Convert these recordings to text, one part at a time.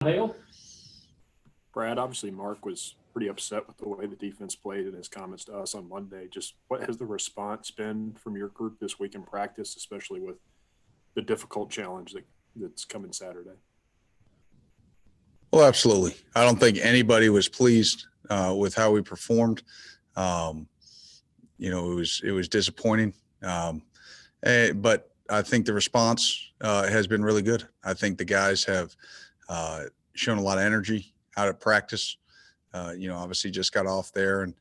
Hale? Brad, obviously Mark was pretty upset with the way the defense played in his comments to us on Monday. Just what has the response been from your group this week in practice, especially with the difficult challenge that's coming Saturday? Well, absolutely. I don't think anybody was pleased with how we performed. Um, it was disappointing, but I think the response has been really good. I think the guys have shown a lot of energy out at practice. Obviously just got off there and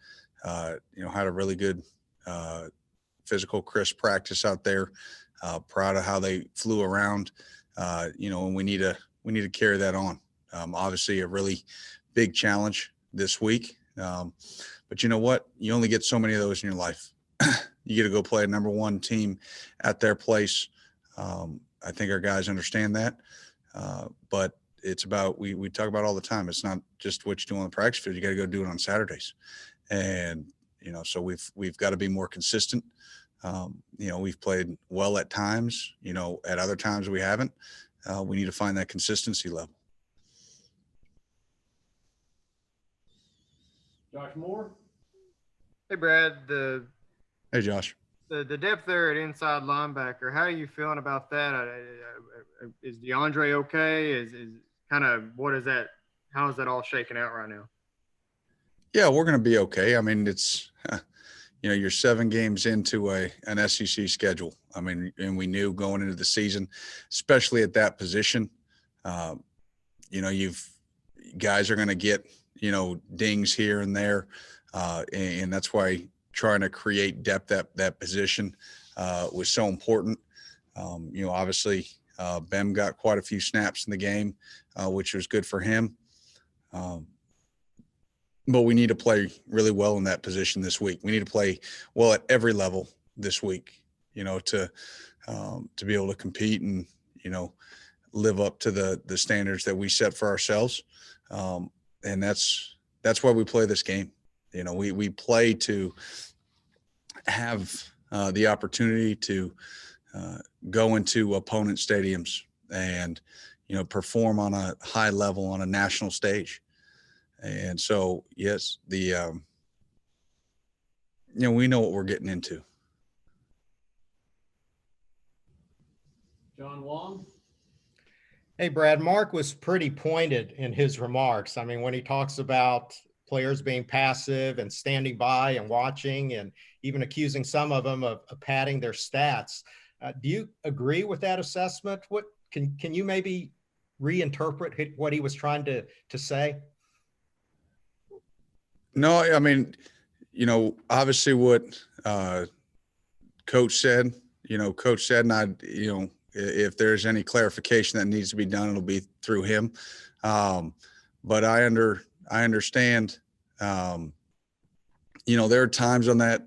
had a really good physical, crisp practice out there. Proud of how they flew around. And we need to carry that on. Obviously, a really big challenge this week. But you know what? You only get so many of those in your life. You get to go play a number one team at their place. I think our guys understand that. But it's about, we talk about all the time. It's not just what you do on the practice field. You got to go do it on Saturdays. And, so we've got to be more consistent. We've played well at times, at other times we haven't. We need to find that consistency level. Josh Moore? Hey, Brad. Hey, Josh. The depth there at inside linebacker, how are you feeling about that? Is DeAndre okay? Is kind of how is that all shaking out right now? Yeah, we're going to be okay. I mean, it's, you're 7 games into an SEC schedule. I mean, and we knew going into the season, especially at that position, guys are going to get, dings here and there. And that's why trying to create depth at that position was so important. Obviously Bem got quite a few snaps in the game, which was good for him. But we need to play really well in that position this week. We need to play well at every level this week, to be able to compete and, live up to the standards that we set for ourselves. And that's why we play this game. We play to have the opportunity to go into opponent stadiums and, perform on a high level on a national stage. And so, yes, we know what we're getting into. John Long? Hey, Brad, Mark was pretty pointed in his remarks. I mean, when he talks about players being passive and standing by and watching and even accusing some of them of padding their stats. Do you agree with that assessment? What can you maybe reinterpret what he was trying to say? No, I mean, obviously what Coach said, and I, if there's any clarification that needs to be done, it'll be through him. But I understand, there are times on that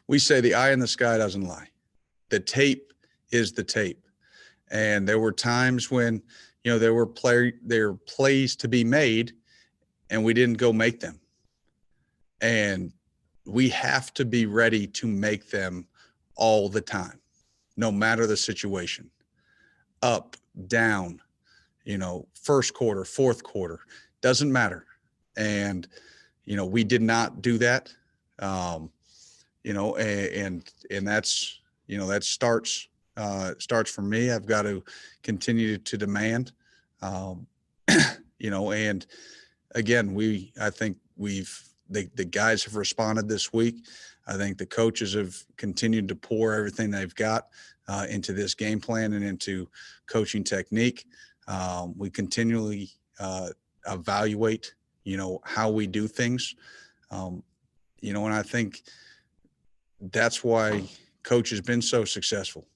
we say the eye in the sky doesn't lie. The tape is the tape. And there were times when, there were plays to be made and we didn't go make them. And we have to be ready to make them all the time, no matter the situation. Up, down, first quarter, fourth quarter, doesn't matter. And, we did not do that. And that's, that starts for me. I've got to continue to demand, and again, I think the guys have responded this week. I think the coaches have continued to pour everything they've got into this game plan and into coaching technique. We continually evaluate, how we do things. And I think that's why Coach has been so successful,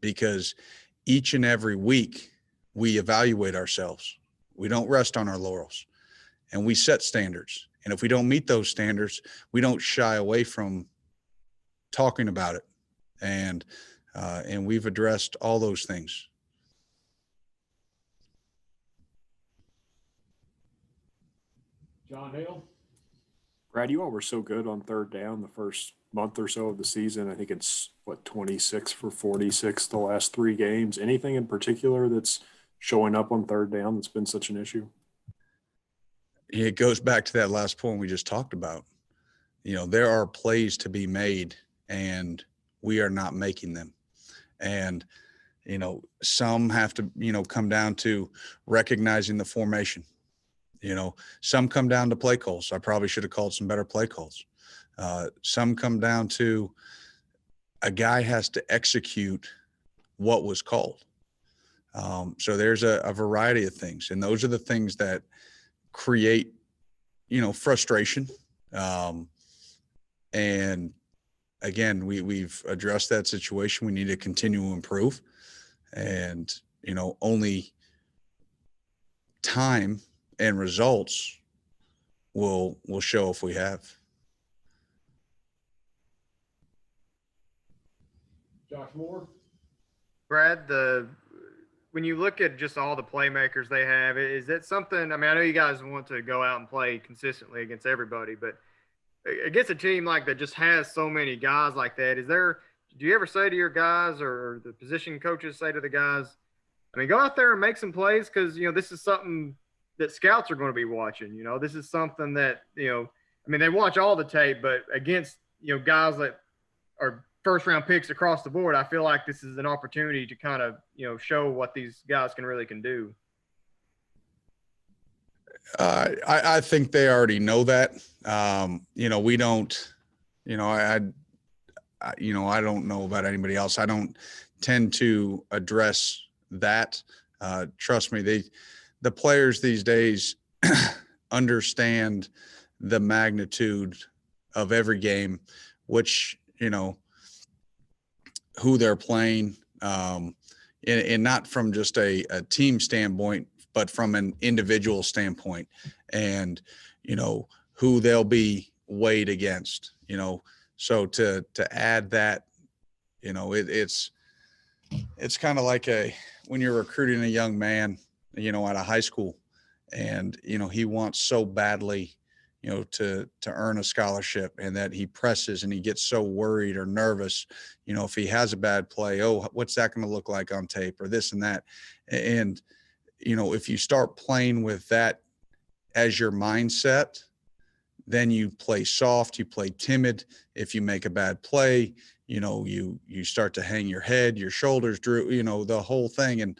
because each and every week we evaluate ourselves. We don't rest on our laurels, and we set standards. And if we don't meet those standards, we don't shy away from talking about it. And we've addressed all those things. John Hale? Brad, you all were so good on third down the first month or so of the season. I think it's 26 for 46 the last 3 games. Anything in particular that's showing up on third down that's been such an issue? It goes back to that last point we just talked about. There are plays to be made, and we are not making them. And, some have to, come down to recognizing the formation. Some come down to play calls. I probably should have called some better play calls. Some come down to a guy has to execute what was called. So there's a variety of things, and those are the things that create, frustration. And again, we've addressed that situation. We need to continue to improve, and, only time and results will show if we have. Josh Moore? Brad, when you look at just all the playmakers they have, is that something? I mean, I know you guys want to go out and play consistently against everybody, but against a team like that just has so many guys like that, do you ever say to your guys, or the position coaches say to the guys, I mean, go out there and make some plays, because, this is something that scouts are going to be watching. This is something that, I mean, they watch all the tape, but against, guys that are first-round picks across the board, I feel like this is an opportunity to kind of, show what these guys can do. I think they already know that. We don't, I don't know about anybody else. I don't tend to address that. Trust me, the players these days understand the magnitude of every game, which, who they're playing, and not from just a team standpoint, but from an individual standpoint, and, who they'll be weighed against, so to add that, it's kind of like when you're recruiting a young man, at a high school, and, he wants so badly, to earn a scholarship, and that he presses and he gets so worried or nervous, if he has a bad play, what's that going to look like on tape, or this and that. And, if you start playing with that as your mindset, then you play soft, you play timid. If you make a bad play, you start to hang your head, your shoulders droop, the whole thing. And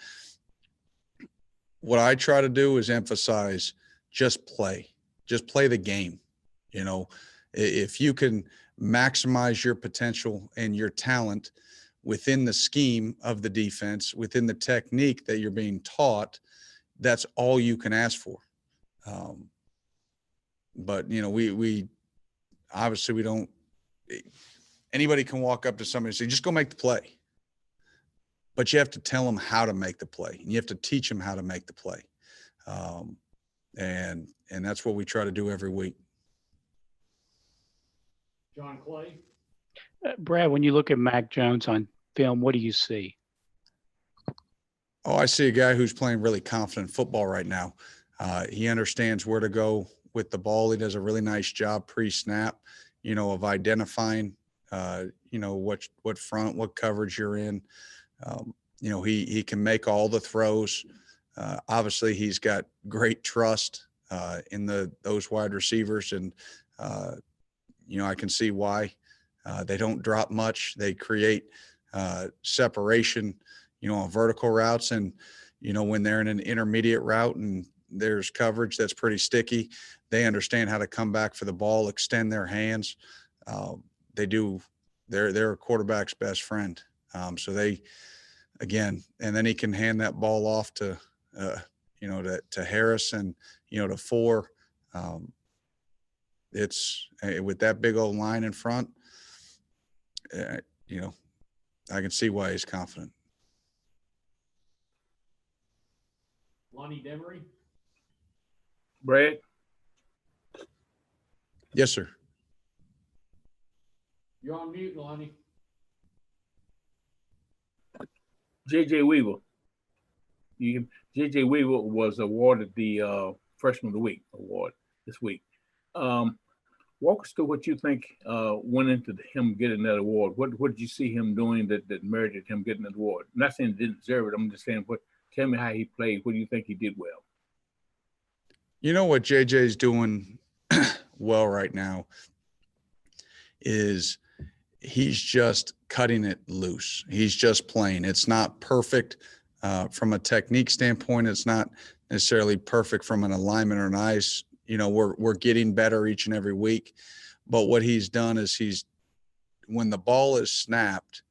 what I try to do is emphasize just play the game. If you can maximize your potential and your talent within the scheme of the defense, within the technique that you're being taught, that's all you can ask for. But, we obviously we don't, anybody can walk up to somebody and say, just go make the play. But you have to tell them how to make the play, and you have to teach them how to make the play. And that's what we try to do every week. John Clay? Brad, when you look at Mac Jones on film, what do you see? Oh, I see a guy who's playing really confident football right now. He understands where to go with the ball. He does a really nice job pre-snap, of identifying, what front, what coverage you're in. He can make all the throws. Obviously, he's got great trust in those wide receivers, and I can see why. They don't drop much. They create separation, on vertical routes, and when they're in an intermediate route and there's coverage that's pretty sticky, they understand how to come back for the ball, extend their hands. They do. They're a quarterback's best friend. So they, again, and then he can hand that ball off to Harris and, to Four. It's with that big old line in front, I can see why he's confident. Lonnie Demery? Brad? Yes, sir. You're on mute, Lonnie. J.J. Weaver. J.J. Weaver was awarded the Freshman of the Week award this week. Walk us through what you think went into him getting that award. What did you see him doing that merited him getting that award? I'm not saying he didn't deserve it. I'm just saying what Tell me how he played. What do you think he did well? You know what JJ's doing well right now is he's just cutting it loose. He's just playing. It's not perfect from a technique standpoint. It's not necessarily perfect from an alignment or an eyes. You know, we're getting better each and every week. But what he's done is when the ball is snapped,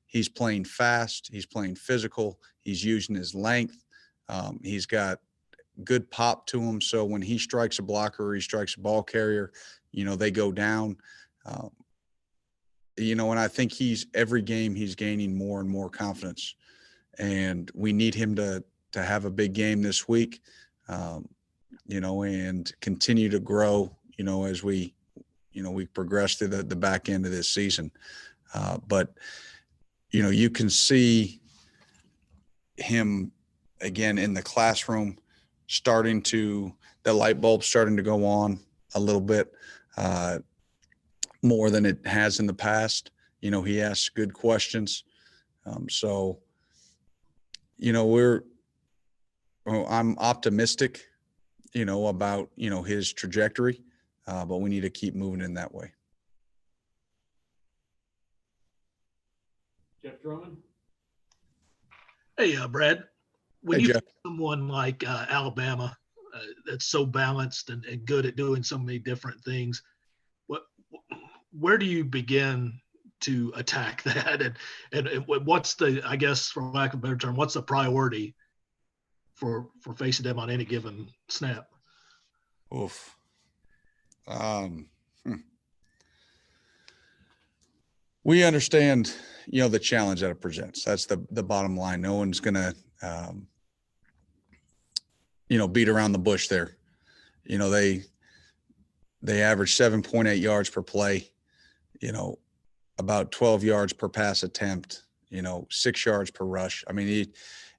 he's playing fast. He's playing physical. He's using his length. He's got good pop to him. So when he strikes a blocker or he strikes a ball carrier, you know, they go down. You know, and I think every game he's gaining more and more confidence, and we need him to have a big game this week, you know, and continue to grow, you know, as we progress through the back end of this season. But, you know, you can see him again in the classroom the light bulb starting to go on a little bit. More than it has in the past. You know, he asks good questions. So, you know, I'm optimistic, you know, about, you know, his trajectory, but we need to keep moving in that way. Jeff Drummond. Hey, Brad, when Hey, you Jeff. think someone like Alabama that's so balanced and good at doing so many different things, where do you begin to attack that? And what's I guess, for lack of a better term, what's the priority for facing them on any given snap? Oof. We understand, you know, the challenge that it presents. That's the bottom line. No one's going to, you know, beat around the bush there. You know, they average 7.8 yards per play, you know, about 12 yards per pass attempt, you know, 6 yards per rush. I mean,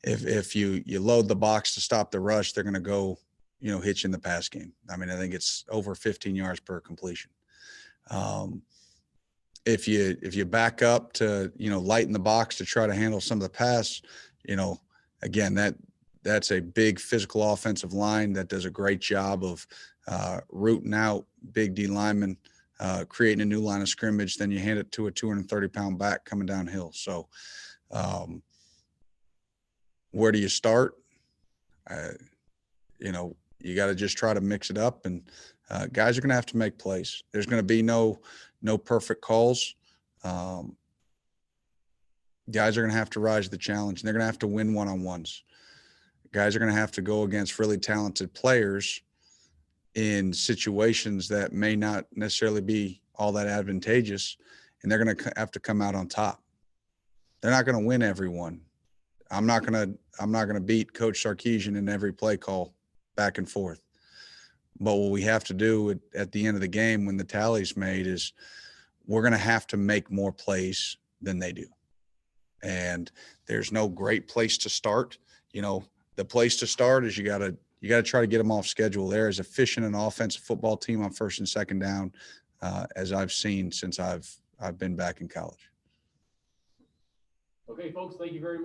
if you load the box to stop the rush, they're going to go, you know, hit you in the pass game. I mean, I think it's over 15 yards per completion. If you back up to, you know, lighten the box to try to handle some of the pass, you know, again, that's a big physical offensive line that does a great job of rooting out big D linemen, creating a new line of scrimmage. Then you hand it to a 230-pound back coming downhill. So where do you start? You know, you got to just try to mix it up, and guys are going to have to make plays. There's going to be no perfect calls. Guys are going to have to rise to the challenge, and they're going to have to win one-on-ones. Guys are going to have to go against really talented players in situations that may not necessarily be all that advantageous, and they're going to have to come out on top. They're not going to win every one. I'm not going to beat Coach Sarkisian in every play call back and forth. But what we have to do at the end of the game when the tally's made is we're going to have to make more plays than they do. And there's no great place to start. You know, the place to start is you got to try to get them off schedule. They're as efficient an offensive football team on first and second down as I've seen since I've been back in college. Okay, folks, thank you very much.